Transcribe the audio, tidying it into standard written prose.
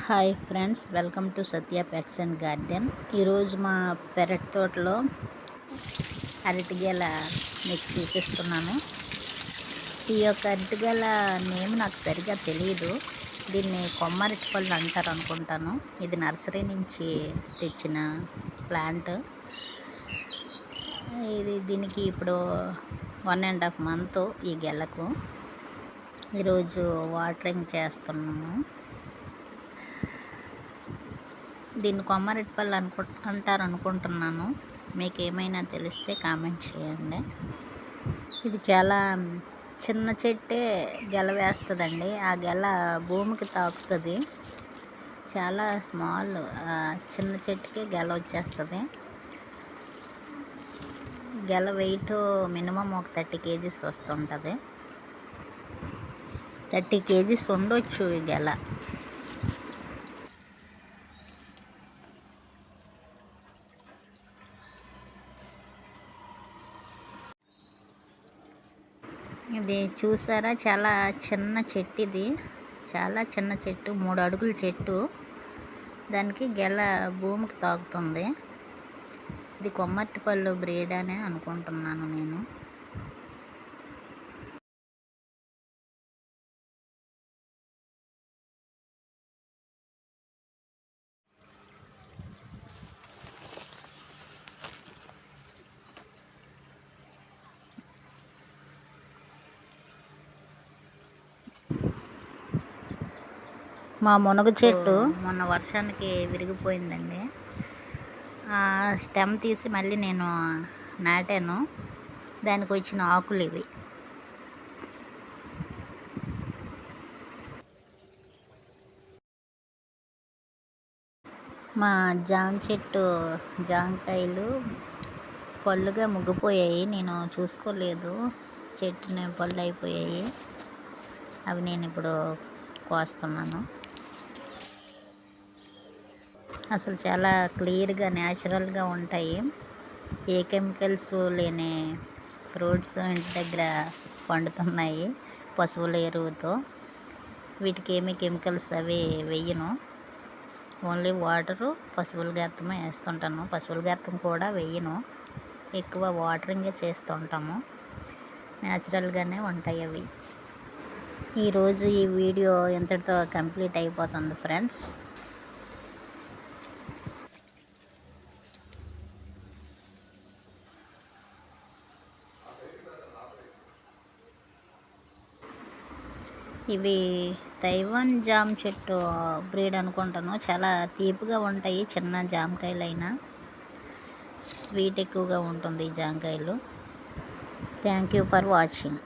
Hi friends, welcome to Satya pets and garden. ఈరోజు మా పెరట్ తోటలో అరటిగెల మీకు చూపిస్తున్నాను. ఈ యొక్క అరటిగెల నేమ్ నాకు సరిగా తెలియదు. దీన్ని కొమ్మరటి పళ్ళు అంటారు అనుకుంటాను. ఇది నర్సరీ నుంచి తెచ్చిన ప్లాంట్. దీనికి ఇప్పుడు 1.5 month ఈ గెలకు. ఈరోజు వాటరింగ్ చేస్తున్నాము. దీన్ని కొమ్మరెట్టిపల్లి అంటారు అనుకుంటున్నాను. మీకు ఏమైనా తెలిస్తే కామెంట్ చేయండి. ఇది చాలా చిన్న చెట్టే గెల వేస్తుందండి. ఆ గెల భూమికి తాకుతుంది. చాలా స్మాల్, చిన్న చెట్టుకే గెల వచ్చేస్తుంది. గెల వెయిట్ మినిమం ఒక 30 kgs వస్తుంటుంది. 30 kgs ఉండొచ్చు ఈ గెల. ఇది చూసారా, చాలా చిన్న చెట్టు. ఇది చాలా చిన్న చెట్టు, 3 అడుగుల చెట్టు. దానికి గెల భూమికి తాకుతుంది. ఇది కొమ్మర్టిపల్లి బ్రీడ్ అనే అనుకుంటున్నాను నేను. మా మునగ చెట్టు మొన్న వర్షానికి విరిగిపోయిందండి. స్టెమ్ తీసి మళ్ళీ నేను నాటాను. దానికి వచ్చిన ఆకులు ఇవి. మా జామ చెట్టు జామకాయలు పళ్ళుగా ముగ్గిపోయాయి. నేను చూసుకోలేదు, చెట్టుని పళ్ళు అయిపోయాయి. అవి నేను ఇప్పుడు కోస్తున్నాను. అసలు చాలా క్లియర్గా, న్యాచురల్గా ఉంటాయి. ఏ కెమికల్స్ లేని ఫ్రూట్స్ ఇంటి దగ్గర పండుతున్నాయి పశువుల ఎరువుతో. వీటికి ఏమీ కెమికల్స్ అవి వేయను. ఓన్లీ వాటరు, పశువుల గర్తమే వేస్తుంటాను. పశువుల గర్తం కూడా వేయను, ఎక్కువ వాటరింగే చేస్తుంటాము. న్యాచురల్గానే ఉంటాయి అవి. ఈరోజు ఈ వీడియో ఇంతటితో కంప్లీట్ అయిపోతుంది ఫ్రెండ్స్. ఇవి తైవాన్ జామ చెట్టు బ్రీడ్ అనుకుంటాను. చాలా తీపిగా ఉంటాయి. చిన్న జామకాయలైనా స్వీట్ ఎక్కువగా ఉంటుంది ఈ జామకాయలు. Thank you for watching.